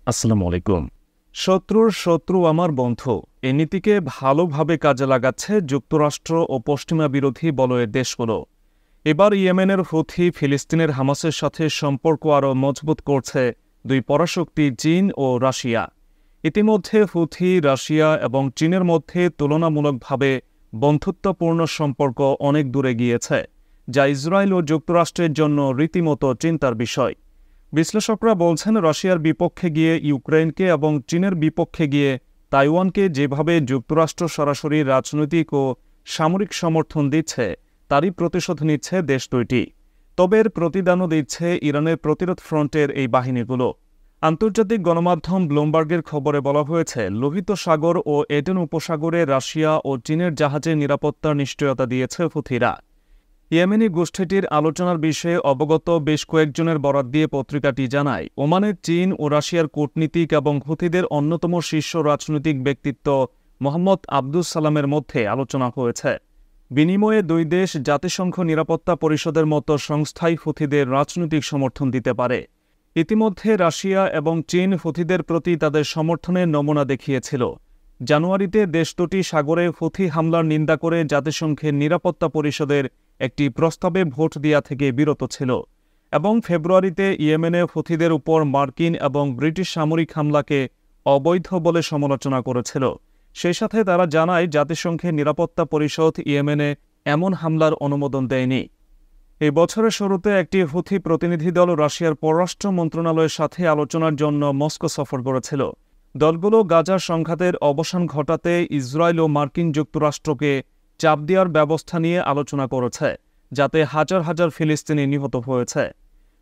আসসালামু আলাইকুম। শত্রুর শত্রু আমার বন্ধু এই নীতিকে ভালোভাবে কাজে লাগাচ্ছে যুক্তরাষ্ট্র ও পশ্চিমা বিরোধী বলয়ের দেশগুলো। এবার ইয়েমেনের হুথি ফিলিস্তিনের হামাসের সাথে সম্পর্ক আরও মজবুত করছে দুই পরাশক্তি চীন ও রাশিয়া। ইতিমধ্যে হুথি, রাশিয়া এবং চীনের মধ্যে তুলনামূলকভাবে বন্ধুত্বপূর্ণ সম্পর্ক অনেক দূরে গিয়েছে, যা ইসরায়েল ও যুক্তরাষ্ট্রের জন্য রীতিমতো চিন্তার বিষয়। বিশ্লেষকরা বলছেন, রাশিয়ার বিপক্ষে গিয়ে ইউক্রেনকে এবং চীনের বিপক্ষে গিয়ে তাইওয়ানকে যেভাবে যুক্তরাষ্ট্র সরাসরি রাজনৈতিক ও সামরিক সমর্থন দিচ্ছে, তারই প্রতিশোধ নিচ্ছে দেশ দুইটি। তবে এর প্রতিদানও দিচ্ছে ইরানের প্রতিরোধ ফ্রন্টের এই বাহিনীগুলো। আন্তর্জাতিক গণমাধ্যম ব্লুমবার্গের খবরে বলা হয়েছে, লোহিত সাগর ও এডেন উপসাগরে রাশিয়া ও চীনের জাহাজের নিরাপত্তার নিশ্চয়তা দিয়েছে হুথিরা। ইয়েমেনি গোষ্ঠীটির আলোচনার বিষয়ে অবগত বেশ কয়েকজনের বরাত দিয়ে পত্রিকাটি জানায়, ওমানের চীন ও রাশিয়ার কূটনীতিক এবং হুথিদের অন্যতম শীর্ষ রাজনৈতিক ব্যক্তিত্ব মোহাম্মদ আব্দুস সালামের মধ্যে আলোচনা হয়েছে। বিনিময়ে দুই দেশ জাতিসংঘ নিরাপত্তা পরিষদের মতো সংস্থাই হুথিদের রাজনৈতিক সমর্থন দিতে পারে। ইতিমধ্যে রাশিয়া এবং চীন হুথিদের প্রতি তাদের সমর্থনের নমুনা দেখিয়েছিল। জানুয়ারিতে দেশ দুটি সাগরে হুথি হামলার নিন্দা করে জাতিসংঘের নিরাপত্তা পরিষদের একটি প্রস্তাবে ভোট দেয়া থেকে বিরত ছিল এবং ফেব্রুয়ারিতে ইয়েমেনে হুথিদের উপর মার্কিন এবং ব্রিটিশ সামরিক হামলাকে অবৈধ বলে সমালোচনা করেছিল। সেই সাথে তারা জানায়, জাতিসংঘের নিরাপত্তা পরিষদ ইয়েমেনে এমন হামলার অনুমোদন দেয়নি। এই বছরের শুরুতে একটি হুথি প্রতিনিধি দল রাশিয়ার পররাষ্ট্র মন্ত্রণালয়ের সাথে আলোচনার জন্য মস্কো সফর করেছিল। দলগুলো গাজার সংঘাতের অবসান ঘটাতে ইসরায়েল ও মার্কিন যুক্তরাষ্ট্রকে চাপ দেওয়ার ব্যবস্থা নিয়ে আলোচনা করেছে, যাতে হাজার হাজার ফিলিস্তিনি নিহত হয়েছে।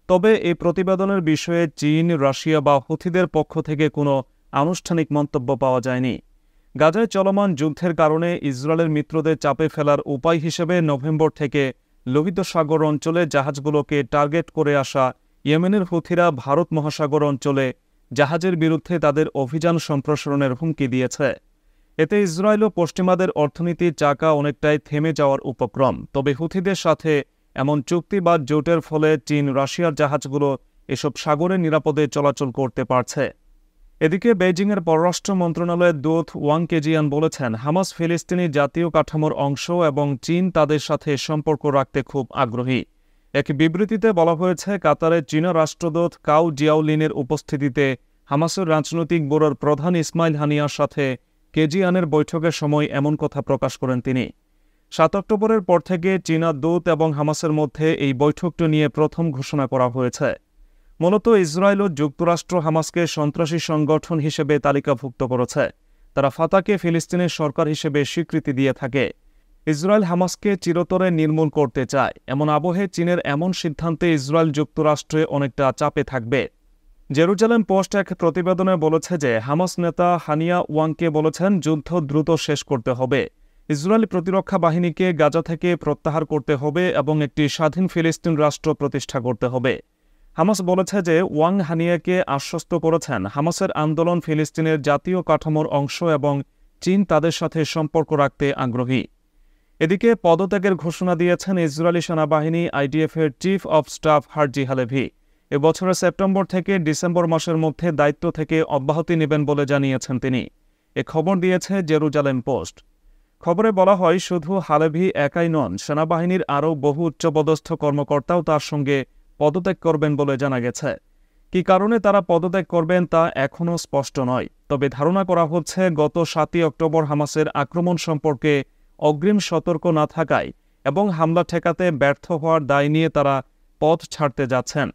তবে এই প্রতিবেদনের বিষয়ে চীন, রাশিয়া বা হুথিদের পক্ষ থেকে কোনো আনুষ্ঠানিক মন্তব্য পাওয়া যায়নি। গাজায় চলমান যুদ্ধের কারণে ইসরায়েলের মিত্রদের চাপে ফেলার উপায় হিসেবে নভেম্বর থেকে লোহিত সাগর অঞ্চলে জাহাজগুলোকে টার্গেট করে আসা ইয়েমেনের হুথিরা ভারত মহাসাগর অঞ্চলে জাহাজের বিরুদ্ধে তাদের অভিযান সম্প্রসারণের হুমকি দিয়েছে। এতে ইসরায়েল ও পশ্চিমাদের অর্থনীতির চাকা অনেকটাই থেমে যাওয়ার উপক্রম। তবে হুথিদের সাথে এমন চুক্তি বা জোটের ফলে চীন, রাশিয়ার জাহাজগুলো এসব সাগরে নিরাপদে চলাচল করতে পারছে। এদিকে বেইজিংয়ের পররাষ্ট্র মন্ত্রণালয়ের দূত ওয়াং কেজিয়ান বলেছেন, হামাস ফিলিস্তিনি জাতীয় কাঠামোর অংশ এবং চীন তাদের সাথে সম্পর্ক রাখতে খুব আগ্রহী। এক বিবৃতিতে বলা হয়েছে, কাতারের চীনা রাষ্ট্রদূত কাউ জিয়াওলিনের উপস্থিতিতে হামাসের রাজনৈতিক ব্যুরোর প্রধান ইসমাইল হানিয়ার সাথে কেজিয়ানের বৈঠকের সময় এমন কথা প্রকাশ করেন তিনি। ৭ অক্টোবরের পর থেকে চীনা দূত এবং হামাসের মধ্যে এই বৈঠকটি নিয়ে প্রথম ঘোষণা করা হয়েছে। মূলত ইসরায়েল ও যুক্তরাষ্ট্র হামাসকে সন্ত্রাসী সংগঠন হিসেবে তালিকাভুক্ত করেছে। তারা ফাতাকে ফিলিস্তিনের সরকার হিসেবে স্বীকৃতি দিয়ে থাকে। ইসরায়েল হামাসকে চিরতরে নির্মূল করতে চায়। এমন আবহে চীনের এমন সিদ্ধান্তে ইসরায়েল যুক্তরাষ্ট্রে অনেকটা চাপে থাকবে। জেরুজালেম পোস্ট এক প্রতিবেদনে বলেছে যে, হামাস নেতা হানিয়া ওয়াংকে বলেছেন, যুদ্ধ দ্রুত শেষ করতে হবে, ইসরায়েলি প্রতিরক্ষা বাহিনীকে গাজা থেকে প্রত্যাহার করতে হবে এবং একটি স্বাধীন ফিলিস্তিন রাষ্ট্র প্রতিষ্ঠা করতে হবে। হামাস বলেছে যে, ওয়াং হানিয়াকে আশ্বস্ত করেছেন, হামাসের আন্দোলন ফিলিস্তিনের জাতীয় কাঠামোর অংশ এবং চীন তাদের সাথে সম্পর্ক রাখতে আগ্রহী। এদিকে পদত্যাগের ঘোষণা দিয়েছেন ইসরায়েলি সেনাবাহিনী আইডিএফের chief of staff Herzi Halevi. এবছরের সেপ্টেম্বর থেকে ডিসেম্বর মাসের মধ্যে দায়িত্ব থেকে অব্যাহতি নেবেন বলে জানিয়েছেন তিনি। এ খবর দিয়েছে জেরুজালেম পোস্ট। খবরে বলা হয়, শুধু হালেভি একাই নন, সেনাবাহিনীর আরও বহু উচ্চপদস্থ কর্মকর্তাও তার সঙ্গে পদত্যাগ করবেন বলে জানা গেছে। কী কারণে তারা পদত্যাগ করবেন তা এখনও স্পষ্ট নয়। তবে ধারণা করা হচ্ছে, গত ৭ই অক্টোবর হামাসের আক্রমণ সম্পর্কে অগ্রিম সতর্ক না থাকায় এবং হামলা ঠেকাতে ব্যর্থ হওয়ার দায় নিয়ে তারা পদ ছাড়তে যাচ্ছেন।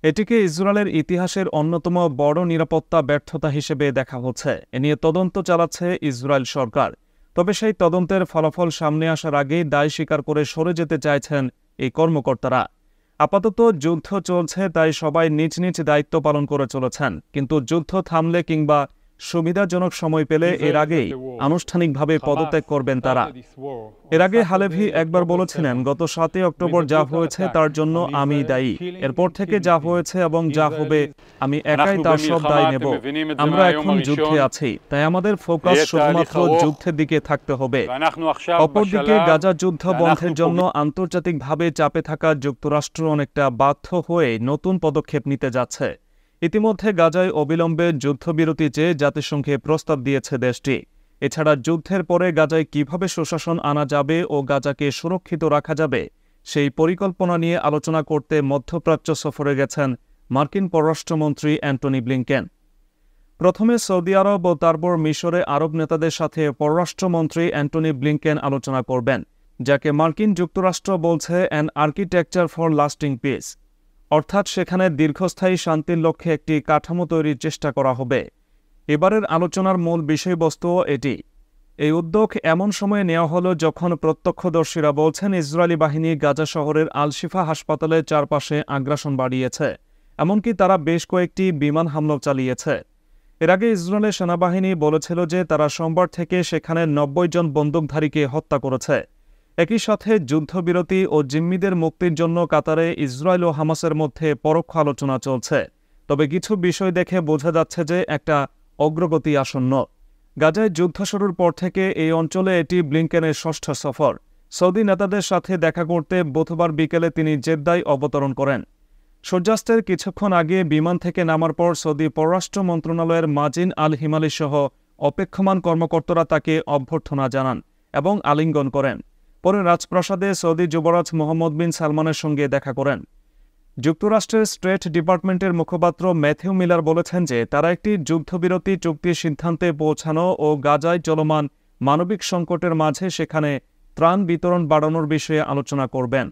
এটিকে ইসরায়েলের ইতিহাসের অন্যতম বড় নিরাপত্তা ব্যর্থতা হিসেবে দেখা হচ্ছে। এ নিয়ে তদন্ত চালাচ্ছে ইসরায়েল সরকার। তবে সেই তদন্তের ফলাফল সামনে আসার আগেই দায় স্বীকার করে সরে যেতে চাইছেন এই কর্মকর্তারা। আপাতত যুদ্ধ চলছে, তাই সবাই নিজ নিজ দায়িত্ব পালন করে চলেছেন। কিন্তু যুদ্ধ থামলে কিংবা সুবিধাজনক সময় পেলে এর আগেই আনুষ্ঠানিকভাবে পদত্যাগ করবেন তারা। এর আগে হালেভি একবার বলেছিলেন, গত ৭ই অক্টোবর যা হয়েছে তার জন্য আমি দায়ী। এরপর থেকে যা হয়েছে এবং যা হবে আমি একাই তার সব দায় নেব। আমরা এখন যুদ্ধে আছি, তাই আমাদের ফোকাস শুধুমাত্র যুদ্ধের দিকে থাকতে হবে। অপরদিকে গাজা যুদ্ধ বন্ধের জন্য আন্তর্জাতিকভাবে চাপে থাকা যুক্তরাষ্ট্র অনেকটা বাধ্য হয়ে নতুন পদক্ষেপ নিতে যাচ্ছে। ইতিমধ্যে গাজায় অবিলম্বে যুদ্ধবিরতি চেয়ে জাতিসংঘে প্রস্তাব দিয়েছে দেশটি। এছাড়া যুদ্ধের পরে গাজায় কিভাবে সুশাসন আনা যাবে ও গাজাকে সুরক্ষিত রাখা যাবে সেই পরিকল্পনা নিয়ে আলোচনা করতে মধ্যপ্রাচ্য সফরে গেছেন মার্কিন পররাষ্ট্রমন্ত্রী অ্যান্টনি ব্লিংকেন। প্রথমে সৌদি আরব ও তারপর মিশরে আরব নেতাদের সাথে পররাষ্ট্রমন্ত্রী অ্যান্টনি ব্লিংকেন আলোচনা করবেন, যাকে মার্কিন যুক্তরাষ্ট্র বলছে an architecture for lasting piece, অর্থাৎ সেখানে দীর্ঘস্থায়ী শান্তির লক্ষ্যে একটি কাঠামো তৈরির চেষ্টা করা হবে। এবারের আলোচনার মূল বিষয়বস্তুও এটি। এই উদ্যোগ এমন সময়ে নেওয়া হলো যখন প্রত্যক্ষদর্শীরা বলছেন ইসরায়েলি বাহিনী গাজা শহরের আল শিফা হাসপাতালের চারপাশে আগ্রাসন বাড়িয়েছে, এমনকি তারা বেশ কয়েকটি বিমান হামলা চালিয়েছে। এর আগে ইসরায়েলের সেনাবাহিনী বলেছিল যে তারা সোমবার থেকে সেখানে ৯০ জন বন্দুকধারীকে হত্যা করেছে। একই সাথে যুদ্ধবিরতি ও জিম্মিদের মুক্তির জন্য কাতারে ইসরায়েল ও হামাসের মধ্যে পরোক্ষ আলোচনা চলছে। তবে কিছু বিষয় দেখে বোঝা যাচ্ছে যে একটা অগ্রগতি আসন্ন। গাজায় যুদ্ধ শুরুর পর থেকে এই অঞ্চলে এটি ব্লিংকেনের ষষ্ঠ সফর। সৌদি নেতাদের সাথে দেখা করতে বুধবার বিকেলে তিনি জেদ্দায় অবতরণ করেন। সূর্যাস্তের কিছুক্ষণ আগে বিমান থেকে নামার পর সৌদি পররাষ্ট্র মন্ত্রণালয়ের মাজিন আল হিমালি সহ অপেক্ষমান কর্মকর্তারা তাকে অভ্যর্থনা জানান এবং আলিঙ্গন করেন। পরে রাজপ্রাসাদে সৌদি যুবরাজ মোহাম্মদ বিন সালমানের সঙ্গে দেখা করেন। যুক্তরাষ্ট্রের স্টেট ডিপার্টমেন্টের মুখপাত্র ম্যাথিউ মিলার বলেছেন যে তারা একটি যুদ্ধবিরতি চুক্তির সিদ্ধান্তে পৌঁছানো ও গাজায় চলমান মানবিক সংকটের মাঝে সেখানে ত্রাণ বিতরণ বাড়ানোর বিষয়ে আলোচনা করবেন।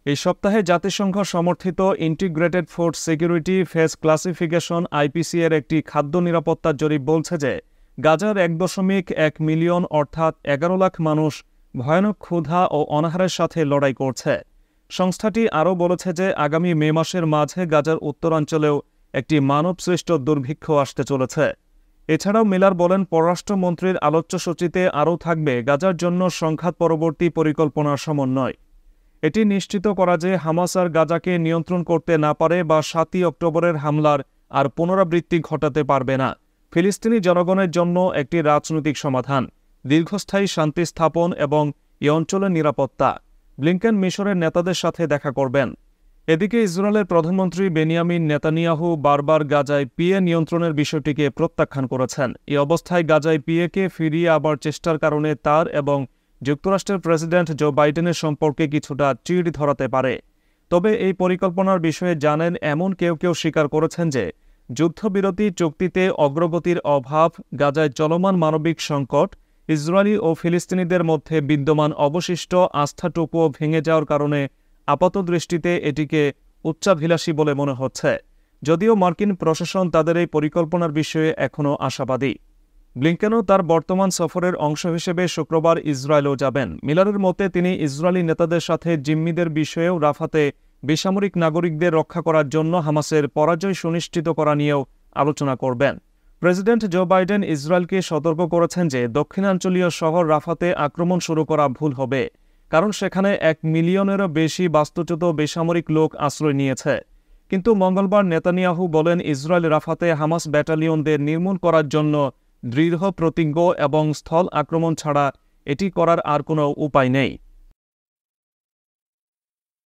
এই সপ্তাহে জাতিসংঘ সমর্থিত integrated food security face classification IPC এর একটি খাদ্য নিরাপত্তা জরিপ বলছে যে গাজার ১.১ মিলিয়ন অর্থাৎ ১১ লাখ মানুষ ভয়ানক ক্ষুধা ও অনাহারের সাথে লড়াই করছে। সংস্থাটি আরও বলেছে যে আগামী মে মাসের মাঝে গাজার উত্তরাঞ্চলেও একটি মানবসৃষ্ট দুর্ভিক্ষ আসতে চলেছে। এছাড়াও মিলার বলেন পররাষ্ট্রমন্ত্রীর আলোচ্যসূচিতে আরও থাকবে গাজার জন্য সংঘাত পরবর্তী পরিকল্পনার সমন্বয়। এটি নিশ্চিত করা যে হামাস আর গাজাকে নিয়ন্ত্রণ করতে না পারে বা ৭ই অক্টোবরের হামলার আর পুনরাবৃত্তি ঘটাতে পারবে না। ফিলিস্তিনি জনগণের জন্য একটি রাজনৈতিক সমাধান, দীর্ঘস্থায়ী শান্তি স্থাপন এবং এই অঞ্চলের নিরাপত্তা। ব্লিংকেন মিশরের নেতাদের সাথে দেখা করবেন। এদিকে ইসরায়েলের প্রধানমন্ত্রী বেনিয়ামিন নেতানিয়াহু বারবার গাজায় পিএ নিয়ন্ত্রণের বিষয়টিকে প্রত্যাখ্যান করেছেন। এই অবস্থায় গাজায় পিএকে ফিরিয়ে আবার চেষ্টার কারণে তার এবং যুক্তরাষ্ট্রের প্রেসিডেন্ট জো বাইডেনের সম্পর্কে কিছুটা চিড় ধরাতে পারে। তবে এই পরিকল্পনার বিষয়ে জানেন এমন কেউ কেউ স্বীকার করেছেন যে যুদ্ধবিরতি চুক্তিতে অগ্রগতির অভাব, গাজায় চলমান মানবিক সংকট, ইসরায়েলি ও ফিলিস্তিনিদের মধ্যে বিদ্যমান অবশিষ্ট আস্থাটুকুও ভেঙে যাওয়ার কারণে আপাতদৃষ্টিতে এটিকে উচ্চাভিলাষী বলে মনে হচ্ছে, যদিও মার্কিন প্রশাসন তাদের এই পরিকল্পনার বিষয়ে এখনও আশাবাদী। ব্লিংকেনও তার বর্তমান সফরের অংশ হিসেবে শুক্রবার ইসরায়েলও যাবেন। মিলারের মতে তিনি ইসরায়েলি নেতাদের সাথে জিম্মিদের বিষয়েও রাফাতে বেসামরিক নাগরিকদের রক্ষা করার জন্য হামাসের পরাজয় সুনিশ্চিত করা নিয়েও আলোচনা করবেন। প্রেসিডেন্ট জো বাইডেন ইসরায়েলকে সতর্ক করেছেন যে দক্ষিণাঞ্চলীয় শহর রাফাতে আক্রমণ শুরু করা ভুল হবে, কারণ সেখানে ১ মিলিয়নেরও বেশি বাস্তুচ্যুত বেসামরিক লোক আশ্রয় নিয়েছে। কিন্তু মঙ্গলবার নেতানিয়াহু বলেন ইসরায়েল রাফাতে হামাস ব্যাটালিয়নদের নির্মূল করার জন্য দৃঢ় প্রতিজ্ঞ এবং স্থল আক্রমণ ছাড়া এটি করার আর কোনো উপায় নেই।